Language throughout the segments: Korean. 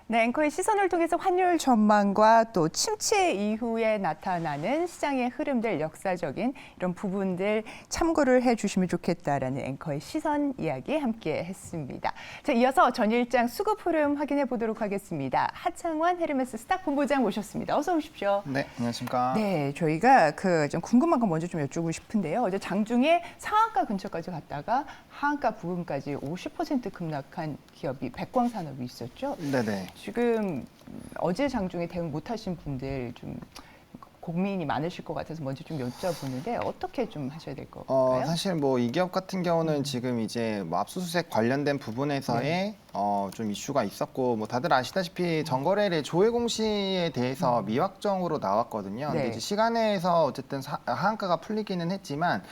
네, 앵커의 시선을 통해서 환율 전망과 또 침체 이후에 나타나는 시장의 흐름들, 역사적인 이런 부분들 참고를 해주시면 좋겠다라는 앵커의 시선 이야기 함께 했습니다. 자, 이어서 전일장 수급 흐름 확인해 보도록 하겠습니다. 하창원 헤르메스 스탁 본부장 모셨습니다. 어서 오십시오. 네, 안녕하십니까. 네, 저희가 좀 궁금한 거 먼저 좀 여쭈고 싶은데요. 어제 장중에 상한가 근처까지 갔다가 하한가 부근까지 50% 급락한 기업이 백광산업이 있었죠. 네네. 지금 어제 장중에 대응 못하신 분들 좀 고민이 많으실 것 같아서 먼저 좀 여쭤보는데 어떻게 좀 하셔야 될 것 같아요? 사실 뭐 이 기업 같은 경우는 지금 이제 뭐 압수수색 관련된 부분에서의 좀 이슈가 있었고 뭐 다들 아시다시피 전거래일에 조회 공시에 대해서 미확정으로 나왔거든요. 근데 네. 이제 시간에서 어쨌든 하한가가 풀리기는 했지만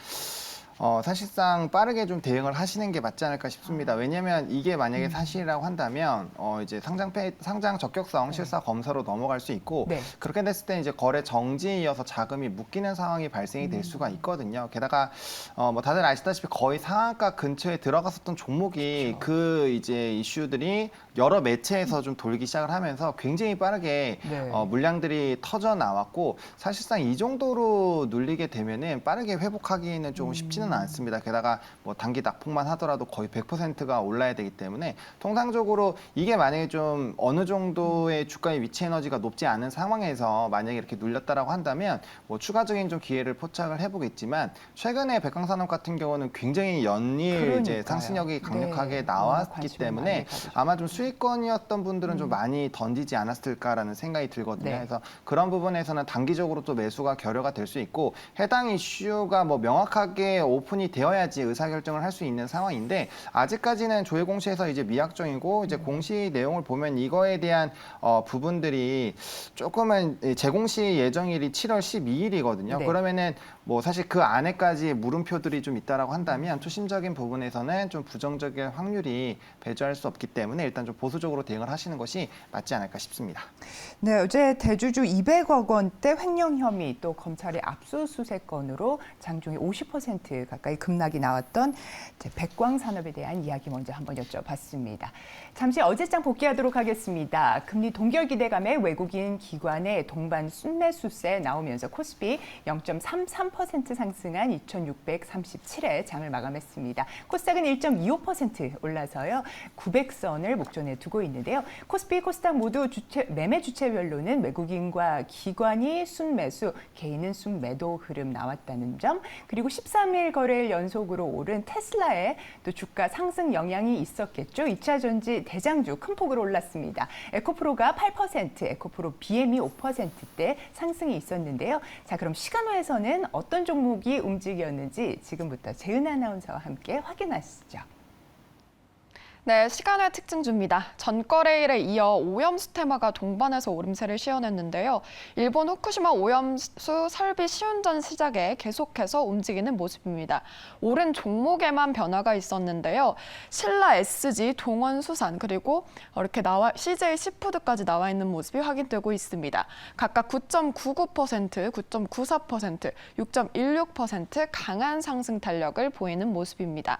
사실상 빠르게 좀 대응을 하시는 게 맞지 않을까 싶습니다. 왜냐하면 이게 만약에 사실이라고 한다면 이제 상장 적격성 실사 검사로 넘어갈 수 있고 네. 그렇게 됐을 때 이제 거래 정지에 이어서 자금이 묶이는 상황이 발생이 될 수가 있거든요. 게다가 뭐 다들 아시다시피 거의 상한가 근처에 들어갔었던 종목이 그 이제 이슈들이 여러 매체에서 좀 돌기 시작을 하면서 굉장히 빠르게 네. 물량들이 터져 나왔고 사실상 이 정도로 눌리게 되면은 빠르게 회복하기는 조금 쉽지는 않습니다. 게다가 뭐 단기 낙폭만 하더라도 거의 100%가 올라야 되기 때문에 통상적으로 이게 만약에 좀 어느 정도의 주가의 위치 에너지가 높지 않은 상황에서 만약에 이렇게 눌렸다라고 한다면 뭐 추가적인 좀 기회를 포착을 해보겠지만 최근에 백광산업 같은 경우는 굉장히 연일 이제 그러니까요. 상승력이 강력하게 네. 나왔기 관심을 때문에 많이 가지셨죠. 아마 좀 수익권이었던 분들은 좀 많이 던지지 않았을까라는 생각이 들거든요. 네. 그래서 그런 부분에서는 단기적으로 또 매수가 결여가 될 수 있고 해당 이슈가 뭐 명확하게 오픈이 되어야지 의사결정을 할 수 있는 상황인데 아직까지는 조회 공시에서 이제 미확정이고 이제 공시 내용을 보면 이거에 대한 부분들이 조금은 재공시 예정일이 7월 12일이거든요. 네. 그러면은 뭐 사실 그 안에까지 물음표들이 좀 있다라고 한다면 투심적인 부분에서는 좀 부정적인 확률이 배제할 수 없기 때문에 일단 좀 보수적으로 대응을 하시는 것이 맞지 않을까 싶습니다. 네, 어제 대주주 200억 원대 횡령 혐의 또 검찰의 압수수색 건으로 장중에 50% 가까이 급락이 나왔던 백광산업에 대한 이야기 먼저 한번 여쭤봤습니다. 잠시 어제장 복귀하도록 하겠습니다. 금리 동결 기대감에 외국인 기관의 동반 순매수세 나오면서 코스피 0.33% 상승한 2,637에 장을 마감했습니다. 코스닥은 1.25% 올라서요. 900선을 목전에 두고 있는데요. 코스피, 코스닥 모두 매매 주체별로는 외국인과 기관이 순매수, 개인은 순매도 흐름 나왔다는 점, 그리고 13일 거래일 연속으로 오른 테슬라에 또 주가 상승 영향이 있었겠죠. 2차 전지 대장주 큰 폭으로 올랐습니다. 에코프로가 8%, 에코프로 BM이 5%대 상승이 있었는데요. 자, 그럼 시간화에서는 어떤 종목이 움직였는지 지금부터 재은 아나운서와 함께 확인하시죠. 네, 시간의 특징 줍니다. 전거래일에 이어 오염수 테마가 동반해서 오름세를 시현했는데요. 일본 후쿠시마 오염수 설비 시운전 시작에 계속해서 움직이는 모습입니다. 오른 종목에만 변화가 있었는데요. 신라 SG, 동원수산, 그리고 이렇게 CJ 시푸드까지 나와 있는 모습이 확인되고 있습니다. 각각 9.99%, 9.94%, 6.16% 강한 상승 탄력을 보이는 모습입니다.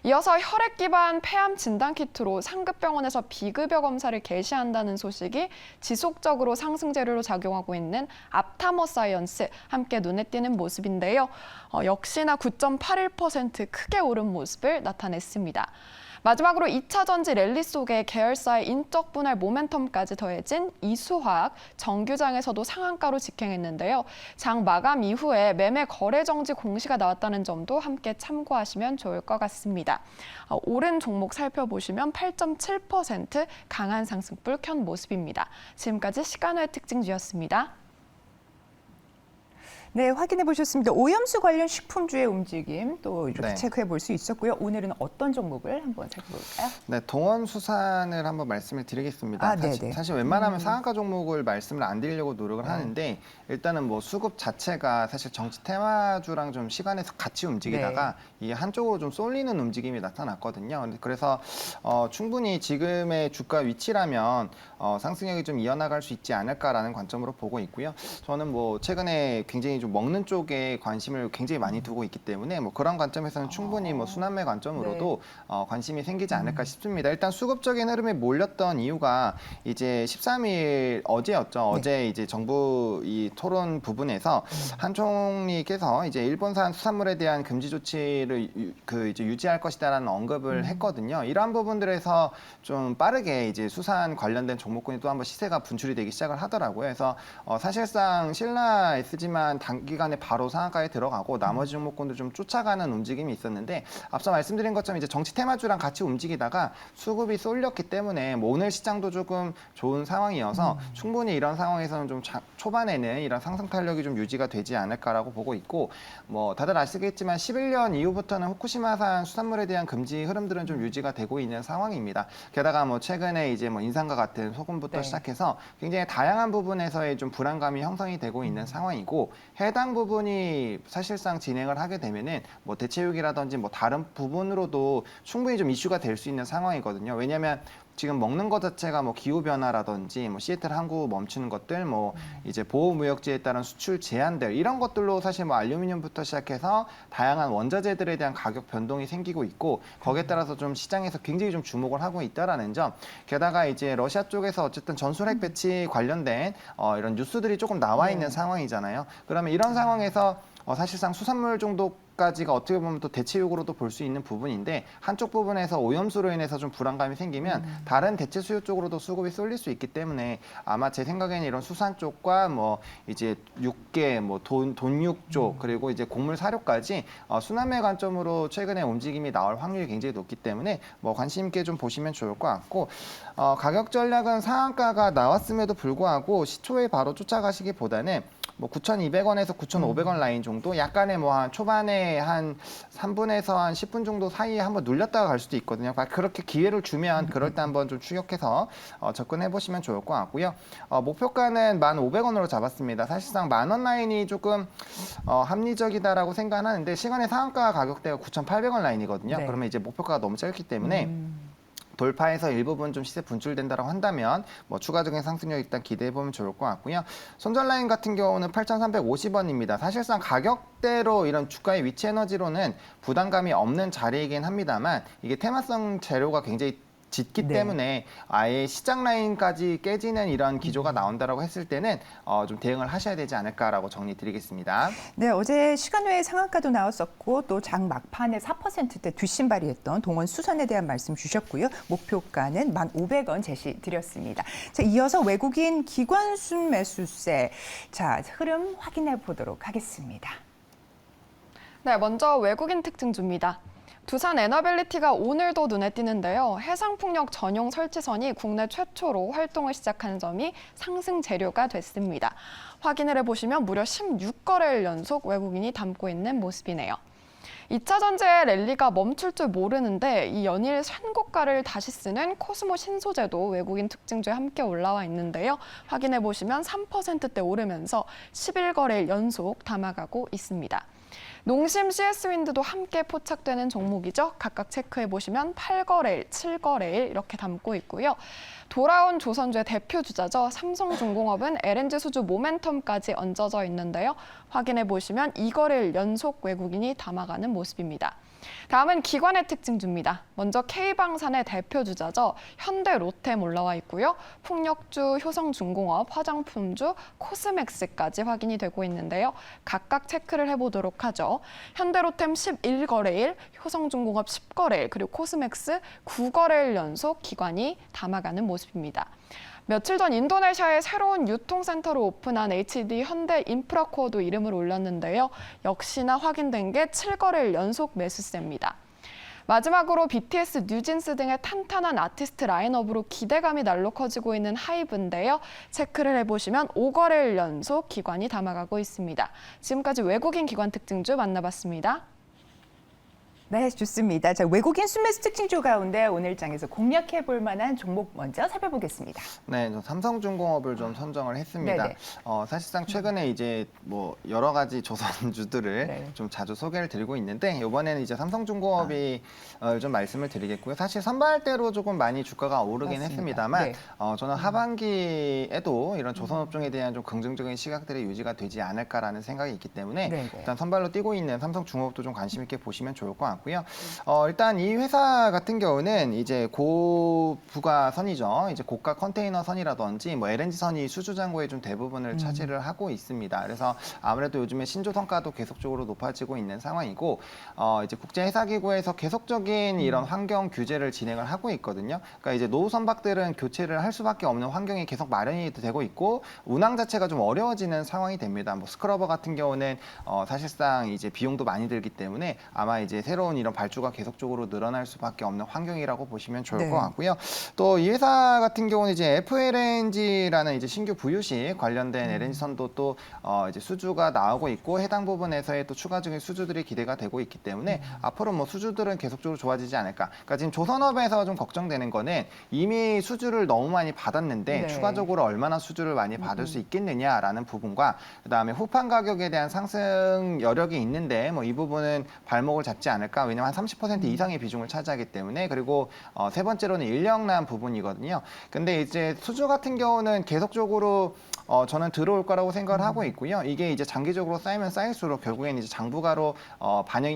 이어서 혈액 기반 폐암 진단 키트로 상급병원에서 비급여 검사를 개시한다는 소식이 지속적으로 상승 재료로 작용하고 있는 앞타머 사이언스 함께 눈에 띄는 모습인데요. 역시나 9.81% 크게 오른 모습을 나타냈습니다. 마지막으로 2차 전지 랠리 속에 계열사의 인적 분할 모멘텀까지 더해진 이수화학, 정규장에서도 상한가로 직행했는데요. 장 마감 이후에 매매 거래 정지 공시가 나왔다는 점도 함께 참고하시면 좋을 것 같습니다. 오른 종목 살펴보시면 8.7% 강한 상승불 켠 모습입니다. 지금까지 시간외 특징주였습니다. 네, 확인해 보셨습니다. 오염수 관련 식품주의 움직임 또 이렇게 네. 체크해 볼 수 있었고요. 오늘은 어떤 종목을 한번 살펴볼까요? 네, 동원수산을 한번 말씀을 드리겠습니다. 네네. 사실 웬만하면 상한가 종목을 말씀을 안 드리려고 노력을 하는데 일단은 뭐 수급 자체가 사실 정치 테마주랑 좀 시간에서 같이 움직이다가 이게 한쪽으로 좀 쏠리는 움직임이 나타났거든요. 그래서 충분히 지금의 주가 위치라면 상승력이 좀 이어나갈 수 있지 않을까라는 관점으로 보고 있고요. 저는 뭐 최근에 굉장히 좀 먹는 쪽에 관심을 굉장히 많이 두고 있기 때문에 뭐 그런 관점에서는 충분히 뭐 순환매 관점으로도 관심이 생기지 않을까 싶습니다. 일단 수급적인 흐름에 몰렸던 이유가 이제 13일 어제였죠. 어제 이제 정부 이 토론 부분에서 한 총리께서 이제 일본산 수산물에 대한 금지 조치를 이제 유지할 것이다라는 언급을 했거든요. 이러한 부분들에서 좀 빠르게 이제 수산 관련된 종목군이 또 한번 시세가 분출이 되기 시작을 하더라고요. 그래서 사실상 신라 SG만 단기간에 바로 상한가에 들어가고 나머지 종목군도 좀 쫓아가는 움직임이 있었는데 앞서 말씀드린 것처럼 이제 정치 테마주랑 같이 움직이다가 수급이 쏠렸기 때문에 뭐 오늘 시장도 조금 좋은 상황이어서 충분히 이런 상황에서는 좀 초반에는 이런 상승 탄력이 좀 유지가 되지 않을까라고 보고 있고 뭐 다들 아시겠지만 11년 이후부터는 후쿠시마산 수산물에 대한 금지 흐름들은 좀 유지가 되고 있는 상황입니다. 게다가 뭐 최근에 이제 뭐 인상과 같은 소금부터 시작해서 굉장히 다양한 부분에서의 좀 불안감이 형성이 되고 있는 상황이고 해당 부분이 사실상 진행을 하게 되면은 뭐 대체육이라든지 뭐 다른 부분으로도 충분히 좀 이슈가 될 수 있는 상황이거든요. 왜냐하면 지금 먹는 것 자체가 뭐 기후 변화라든지 뭐 시애틀 항구 멈추는 것들 뭐 이제 보호무역지에 따른 수출 제한들 이런 것들로 사실 뭐 알루미늄부터 시작해서 다양한 원자재들에 대한 가격 변동이 생기고 있고 거기에 따라서 좀 시장에서 굉장히 좀 주목을 하고 있다라는 점. 게다가 이제 러시아 쪽에서 어쨌든 전술핵 배치 관련된 이런 뉴스들이 조금 나와 있는 상황이잖아요. 그러면 이런 상황에서 사실상 수산물 정도까지가 어떻게 보면 또 대체육으로도 볼 수 있는 부분인데 한쪽 부분에서 오염수로 인해서 좀 불안감이 생기면 다른 대체 수요 쪽으로도 수급이 쏠릴 수 있기 때문에 아마 제 생각에는 이런 수산 쪽과 뭐 이제 육계, 뭐 돈육 쪽 그리고 이제 곡물 사료까지 순환매 관점으로 최근에 움직임이 나올 확률이 굉장히 높기 때문에 뭐 관심 있게 좀 보시면 좋을 것 같고 가격 전략은 상한가가 나왔음에도 불구하고 시초에 바로 쫓아가시기보다는 뭐 9,200원에서 9,500원 라인 정도 약간의 뭐 한 초반에 한 3분에서 한 10분 정도 사이에 한번 눌렸다가 갈 수도 있거든요. 그렇게 기회를 주면 그럴 때 한번 좀 추격해서 접근해 보시면 좋을 것 같고요. 목표가는 1,500원으로 잡았습니다. 사실상 10,000원 라인이 조금 합리적이다라고 생각하는데 시간의 상한가 가격대가 9,800원 라인이거든요. 네. 그러면 이제 목표가가 너무 짧기 때문에 돌파해서 일부분 좀 시세 분출된다고 한다면 뭐 추가적인 상승력 일단 기대해 보면 좋을 것 같고요. 손절 라인 같은 경우는 8,350원입니다. 사실상 가격대로 이런 주가의 위치 에너지로는 부담감이 없는 자리이긴 합니다만 이게 테마성 재료가 굉장히 짙기 때문에 아예 시장 라인까지 깨지는 이런 기조가 나온다라고 했을 때는 좀 대응을 하셔야 되지 않을까라고 정리 드리겠습니다. 네, 어제 시간 외에 상한가도 나왔었고 또 장 막판에 4%대 뒷심발이했던 동원 수선에 대한 말씀 주셨고요. 목표가는 1,500원 제시 드렸습니다. 자, 이어서 외국인 기관순 매수세. 자, 흐름 확인해 보도록 하겠습니다. 네, 먼저 외국인 특징주입니다. 두산 에너빌리티가 오늘도 눈에 띄는데요. 해상풍력 전용 설치선이 국내 최초로 활동을 시작한 점이 상승 재료가 됐습니다. 확인을 해보시면 무려 16거래일 연속 외국인이 담고 있는 모습이네요. 2차 전지의 랠리가 멈출 줄 모르는데 이 연일 신고가를 다시 쓰는 코스모 신소재도 외국인 특징주에 함께 올라와 있는데요. 확인해 보시면 3%대 오르면서 11거래일 연속 담아가고 있습니다. 농심 CS윈드도 함께 포착되는 종목이죠. 각각 체크해 보시면 8거래일, 7거래일 이렇게 담고 있고요. 돌아온 조선주의 대표 주자죠. 삼성중공업은 LNG 수주 모멘텀까지 얹어져 있는데요. 확인해 보시면 2거래일 연속 외국인이 담아가는 모습입니다. 다음은 기관의 특징주입니다. 먼저 K방산의 대표 주자죠. 현대 로템 올라와 있고요. 풍력주, 효성중공업, 화장품주, 코스맥스까지 확인이 되고 있는데요. 각각 체크를 해보도록 하죠. 현대 로템 11거래일, 효성중공업 10거래일, 그리고 코스맥스 9거래일 연속 기관이 담아가는 모습입니다. 며칠 전 인도네시아에 새로운 유통센터를 오픈한 HD 현대 인프라코어도 이름을 올렸는데요. 역시나 확인된 게 7거래일 연속 매수세입니다. 마지막으로 BTS, 뉴진스 등의 탄탄한 아티스트 라인업으로 기대감이 날로 커지고 있는 하이브인데요. 체크를 해보시면 5거래일 연속 기관이 담아가고 있습니다. 지금까지 외국인 기관 특징주 만나봤습니다. 네, 좋습니다. 자, 외국인 순매수 특징주 가운데 오늘 장에서 공략해 볼 만한 종목 먼저 살펴보겠습니다. 네, 저 삼성중공업을 좀 선정을 했습니다. 네네. 사실상 최근에 이제 뭐 여러 가지 조선주들을 네. 좀 자주 소개를 드리고 있는데 이번에는 이제 삼성중공업이 좀 말씀을 드리겠고요. 사실 선발대로 조금 많이 주가가 오르긴 맞습니다. 했습니다만 네. 저는 하반기에도 이런 조선업종에 대한 좀 긍정적인 시각들이 유지가 되지 않을까라는 생각이 있기 때문에 네네. 일단 선발로 뛰고 있는 삼성중공업도 좀 관심 있게 보시면 좋을 것 같고요. 일단 이 회사 같은 경우는 이제 고부가 선이죠. 이제 고가 컨테이너 선이라든지 뭐 LNG 선이 수주 잔고의 좀 대부분을 차지를 하고 있습니다. 그래서 아무래도 요즘에 신조 성과도 계속적으로 높아지고 있는 상황이고 이제 국제 회사 기구에서 계속적인 이런 환경 규제를 진행을 하고 있거든요. 그러니까 이제 노후 선박들은 교체를 할 수밖에 없는 환경이 계속 마련이 되고 있고 운항 자체가 좀 어려워지는 상황이 됩니다. 뭐 스크러버 같은 경우는 사실상 이제 비용도 많이 들기 때문에 아마 이제 새로운 이런 발주가 계속적으로 늘어날 수밖에 없는 환경이라고 보시면 좋을 네. 것 같고요. 또 이 회사 같은 경우는 이제 FLNG라는 이제 신규 부유식 관련된 LNG 선도 또 이제 수주가 나오고 있고 해당 부분에서의 또 추가적인 수주들이 기대가 되고 있기 때문에 앞으로 뭐 수주들은 계속적으로 좋아지지 않을까. 그러니까 지금 조선업에서 좀 걱정되는 거는 이미 수주를 너무 많이 받았는데 네. 추가적으로 얼마나 수주를 많이 받을 수 있겠느냐라는 부분과 그다음에 후판 가격에 대한 상승 여력이 있는데 뭐 이 부분은 발목을 잡지 않을까. 왜냐면 한 30% 이상의 비중을 차지하기 때문에 그리고 세 번째로는 인력난 부분이거든요. 근데 이제 수주 같은 경우는 계속적으로 저는 들어올 거라고 생각을 하고 있고요. 이게 이제 장기적으로 쌓이면 쌓일수록 결국에는 이제 장부가로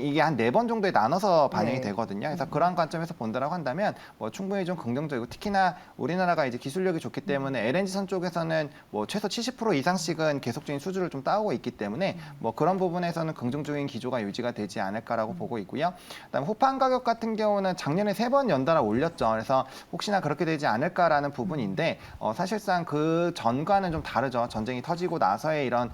이게 한 4번 정도에 나눠서 반영이 네. 되거든요. 그래서 그러한 관점에서 본다라고 한다면 뭐 충분히 좀 긍정적이고 특히나 우리나라가 이제 기술력이 좋기 때문에 LNG 선 쪽에서는 뭐 최소 70% 이상씩은 계속적인 수주를 좀 따오고 있기 때문에 뭐 그런 부분에서는 긍정적인 기조가 유지가 되지 않을까라고 보고 있고요. 그다음 후판 가격 같은 경우는 작년에 3번 연달아 올렸죠. 그래서 혹시나 그렇게 되지 않을까라는 부분인데 사실상 그 전과는 좀 다르죠. 전쟁이 터지고 나서의 이런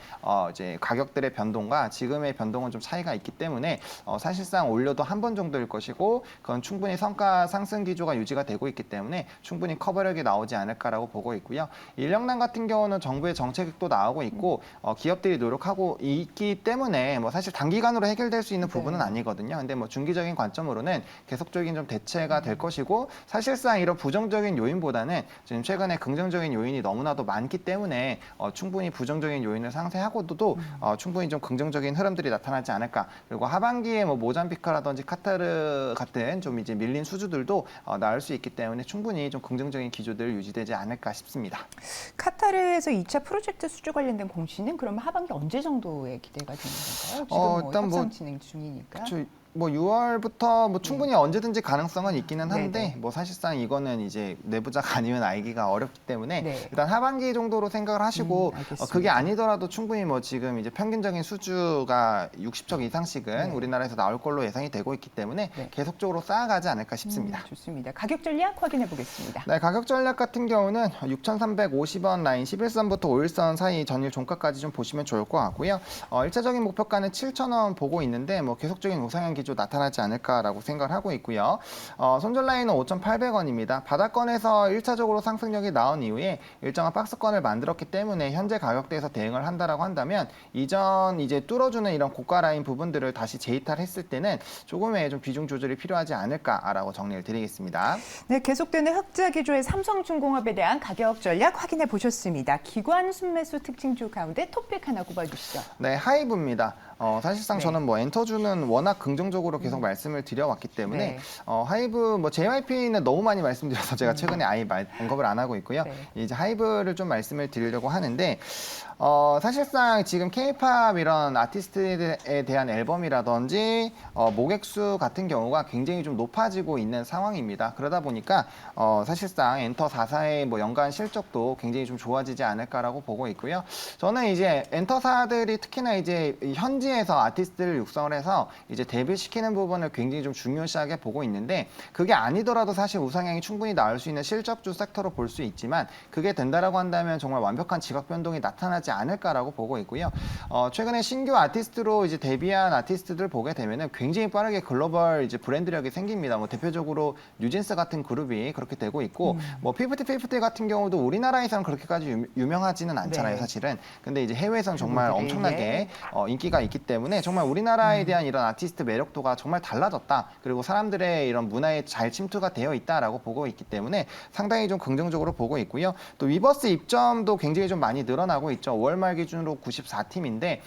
이제 가격들의 변동과 지금의 변동은 좀 차이가 있기 때문에 사실상 올려도 한 번 정도일 것이고 그건 충분히 성과 상승 기조가 유지가 되고 있기 때문에 충분히 커버력이 나오지 않을까라고 보고 있고요. 인력난 같은 경우는 정부의 정책도 나오고 있고 기업들이 노력하고 있기 때문에 뭐 사실 단기간으로 해결될 수 있는 부분은 네. 아니거든요. 근데 뭐 중기적인 관점으로는 계속적인 좀 대체가 될 것이고 사실상 이런 부정적인 요인보다는 지금 최근에 긍정적인 요인이 너무나도 많기 때문에 충분히 부정적인 요인을 상쇄하고도 충분히 좀 긍정적인 흐름들이 나타나지 않을까. 그리고 하반기에 뭐 모잠비크라든지 카타르 같은 좀 이제 밀린 수주들도 나올 수 있기 때문에 충분히 좀 긍정적인 기조들 유지되지 않을까 싶습니다. 카타르에서 2차 프로젝트 수주 관련된 공시는 그러면 하반기 언제 정도에 기대가 되는 건가요? 지금 뭐 일단 뭐 협상 진행 중이니까. 뭐 6월부터 뭐 충분히 언제든지 가능성은 있기는 한데 네네. 뭐 사실상 이거는 이제 내부자가 아니면 알기가 어렵기 때문에 네. 일단 하반기 정도로 생각을 하시고 알겠습니다. 그게 아니더라도 충분히 뭐 지금 이제 평균적인 수주가 60척 이상씩은 네. 우리나라에서 나올 걸로 예상이 되고 있기 때문에 네. 계속적으로 쌓아가지 않을까 싶습니다. 좋습니다. 가격 전략 확인해 보겠습니다. 네, 가격 전략 같은 경우는 6,350원 라인 11선부터 5일선 사이 전일 종가까지 좀 보시면 좋을 것 같고요. 1차적인 목표가는 7,000원 보고 있는데 뭐 계속적인 우상향 기조 나타나지 않을까라고 생각을 하고 있고요. 손절 라인은 5,800원입니다. 바닥권에서 1차적으로 상승력이 나온 이후에 일정한 박스권을 만들었기 때문에 현재 가격대에서 대응을 한다라고 한다면 이전 이제 뚫어주는 이런 고가 라인 부분들을 다시 재이탈했을 때는 조금의 좀 비중 조절이 필요하지 않을까라고 정리를 드리겠습니다. 네, 계속되는 흑자 기조의 삼성중공업에 대한 가격 전략 확인해 보셨습니다. 기관 순매수 특징주 가운데 토픽 하나 꼽아주시죠. 네, 하이브입니다. 사실상 네. 저는 뭐 엔터주는 워낙 긍정적으로 계속 말씀을 드려왔기 때문에 네. 하이브 뭐 JYP는 너무 많이 말씀드려서 제가 최근에 아예 언급을 안 하고 있고요. 네. 이제 하이브를 좀 말씀을 드리려고 하는데 사실상 지금 K-팝 이런 아티스트에 대한 앨범이라든지 모객수 같은 경우가 굉장히 좀 높아지고 있는 상황입니다. 그러다 보니까 사실상 엔터 4사의 뭐 연간 실적도 굉장히 좀 좋아지지 않을까라고 보고 있고요. 저는 이제 엔터사들이 특히나 이제 현지에서 아티스트를 육성을 해서 이제 데뷔시키는 부분을 굉장히 좀 중요시하게 보고 있는데 그게 아니더라도 사실 우상향이 충분히 나올 수 있는 실적주 섹터로 볼 수 있지만 그게 된다라고 한다면 정말 완벽한 지각 변동이 나타나지 늘어나지 않을까라고 보고 있고요. 최근에 신규 아티스트로 이제 데뷔한 아티스트들 보게 되면은 굉장히 빠르게 글로벌 이제 브랜드력이 생깁니다. 뭐 대표적으로 뉴진스 같은 그룹이 그렇게 되고 있고, 뭐 피프티 같은 경우도 우리나라에서는 그렇게까지 유명하지는 않잖아요, 네. 사실은. 근데 이제 해외에서는 정말 그룹들이, 엄청나게 인기가 있기 때문에 정말 우리나라에 대한 이런 아티스트 매력도가 정말 달라졌다. 그리고 사람들의 이런 문화에 잘 침투가 되어 있다라고 보고 있기 때문에 상당히 좀 긍정적으로 보고 있고요. 또 위버스 입점도 굉장히 좀 많이 늘어나고 있죠. 5월 말 기준으로 94팀인데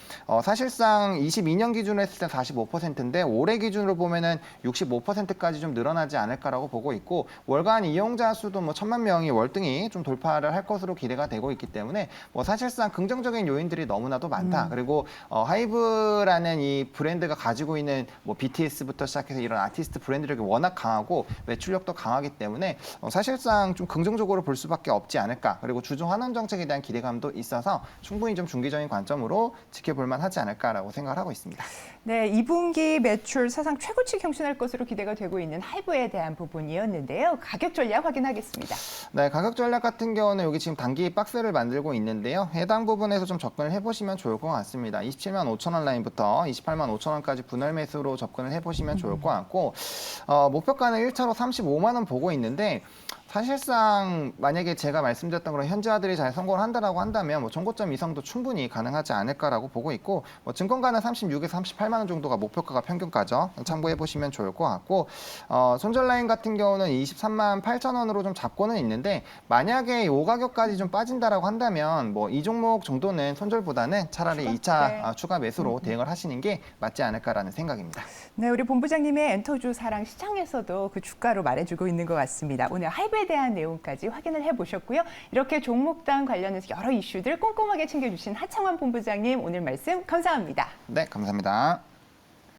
사실상 22년 기준으로 했을 때 45%인데 올해 기준으로 보면은 65%까지 좀 늘어나지 않을까라고 보고 있고, 월간 이용자 수도 뭐 1,000만 명이 월등히 좀 돌파를 할 것으로 기대가 되고 있기 때문에 뭐 사실상 긍정적인 요인들이 너무나도 많다. 그리고 하이브라는 이 브랜드가 가지고 있는 뭐 BTS부터 시작해서 이런 아티스트 브랜드력이 워낙 강하고 매출력도 강하기 때문에 사실상 좀 긍정적으로 볼 수밖에 없지 않을까. 그리고 주중 환원 정책에 대한 기대감도 있어서 충분히 좀 중기적인 관점으로 지켜볼 만하지 않을까라고 생각을 하고 있습니다. 네, 2분기 매출 사상 최고치 경신할 것으로 기대가 되고 있는 하이브에 대한 부분이었는데요. 가격 전략 확인하겠습니다. 네, 가격 전략 같은 경우는 여기 지금 단기 박스를 만들고 있는데요. 해당 부분에서 좀 접근을 해보시면 좋을 것 같습니다. 27만 5천 원 라인부터 28만 5천 원까지 분할 매수로 접근을 해보시면 좋을 것 같고, 목표가는 1차로 35만 원 보고 있는데, 사실상 만약에 제가 말씀드렸던 그런 현지화들이 잘 성공을 한다라고 한다면 뭐 정고점 이상도 충분히 가능하지 않을까라고 보고 있고, 뭐 증권가는 36에서 38만 원 정도가 목표가가 평균가죠. 참고해 보시면 좋을 것 같고, 손절 라인 같은 경우는 23만 8천 원으로 좀 잡고는 있는데, 만약에 이 가격까지 좀 빠진다라고 한다면 뭐 이 종목 정도는 손절보다는 차라리 2차 추가 매수로 대응을 하시는 게 맞지 않을까라는 생각입니다. 네, 우리 본부장님의 엔터주 사랑 시장에서도 그 주가로 말해주고 있는 것 같습니다. 오늘 하이브에 대한 내용까지 확인을 해보셨고요. 이렇게 종목당 관련해서 여러 이슈들 꼼꼼하게 챙겨주신 하창환 본부장님 오늘 말씀 감사합니다. 네, 감사합니다.